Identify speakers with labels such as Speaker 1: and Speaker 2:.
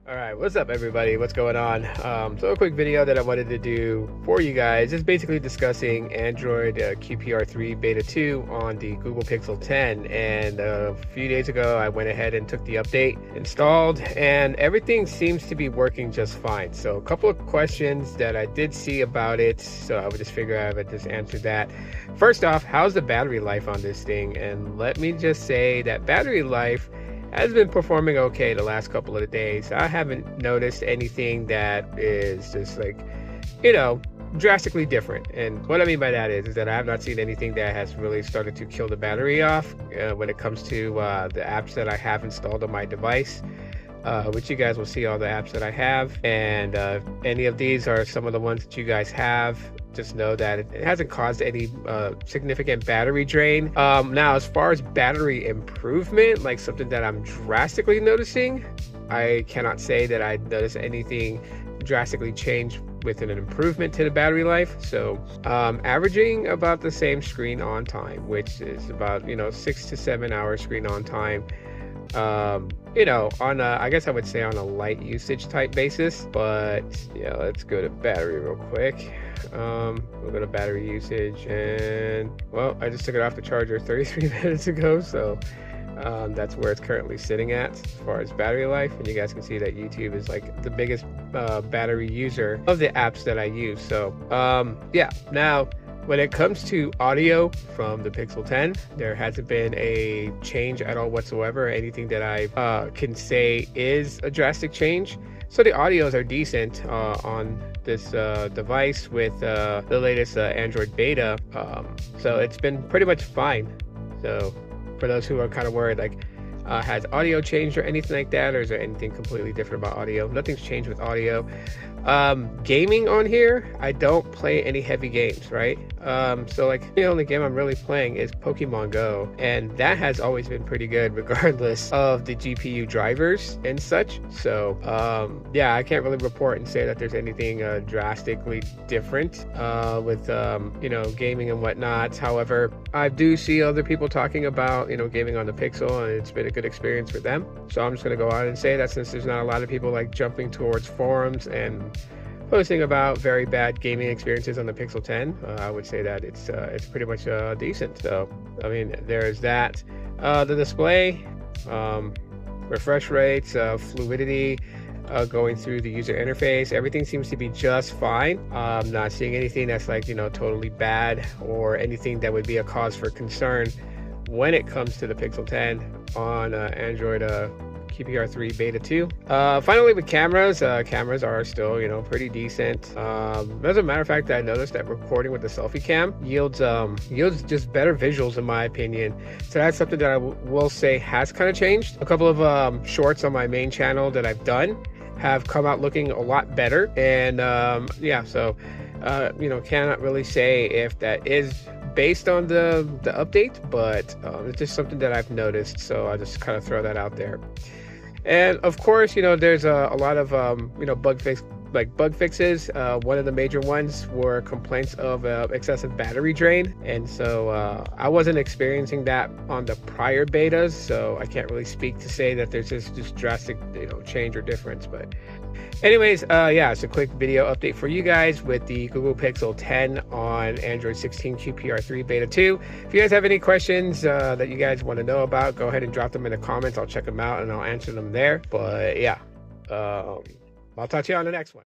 Speaker 1: All right, what's up everybody? What's going on? So a quick video that I wanted to do for you guys is basically discussing Android QPR3 Beta 2 on the Google Pixel 10. And a few days ago, I went ahead and took the update, installed, and everything seems to be working just fine. So a couple of questions that I did see about it, so I would just figure I would just answer that. First off, how's the battery life on this thing? And let me just say that battery life has been performing okay the last couple of days. I haven't noticed anything that is just like, drastically different. And what I mean by that is that I have not seen anything that has really started to kill the battery off when it comes to the apps that I have installed on my device. Which you guys will see all the apps that I have, and any of these are some of the ones that you guys have. Just know that it hasn't caused any significant battery drain. Now, as far as battery improvement, like something that I'm drastically noticing, I cannot say that I noticed anything drastically change with an improvement to the battery life. So averaging about the same screen on time, which is about 6 to 7 hours screen on time. On I guess I would say on a light usage type basis. But yeah, let's go to battery real quick. We'll go to battery usage, and well, I just took it off the charger 33 minutes ago, so that's where it's currently sitting at as far as battery life. And you guys can see that YouTube is like the biggest battery user of the apps that I use. So yeah, now when it comes to audio from the Pixel 10, there hasn't been a change at all whatsoever. Anything that I can say is a drastic change. So the audios are decent on this device with the latest Android beta. So it's been pretty much fine. So for those who are kind of worried, like, has audio changed or anything like that, or is there anything completely different about audio? Nothing's changed with audio. Gaming on here, I don't play any heavy games, right? So like the only game I'm really playing is Pokemon Go, and that has always been pretty good regardless of the GPU drivers and such. So yeah, I can't really report and say that there's anything drastically different with gaming and whatnot. However, I do see other people talking about gaming on the Pixel, and it's been a good experience for them. So I'm just going to go out and say that since there's not a lot of people like jumping towards forums and posting about very bad gaming experiences on the Pixel 10, I would say that it's pretty much decent. So I mean, there's that. The display, refresh rates, fluidity, going through the user interface, everything seems to be just fine. I'm not seeing anything that's like totally bad or anything that would be a cause for concern when it comes to the Pixel 10 on Android QPR3 Beta 2. Finally, with cameras, cameras are still pretty decent. As a matter of fact, I noticed that recording with the selfie cam yields just better visuals in my opinion. So that's something that I will say has kind of changed. A couple of shorts on my main channel that I've done have come out looking a lot better, and yeah, so cannot really say if that is based on the update, but it's just something that I've noticed, so I'll just kind of throw that out there. And of course, there's a lot of bug fixes. One of the major ones were complaints of excessive battery drain, and so I wasn't experiencing that on the prior betas, so I can't really speak to say that there's just drastic change or difference. But anyways, yeah, it's a quick video update for you guys with the Google Pixel 10 on Android 16 QPR3 Beta 2. If you guys have any questions that you guys want to know about, go ahead and drop them in the comments. I'll check them out and I'll answer them there. But yeah, I'll talk to you on the next one.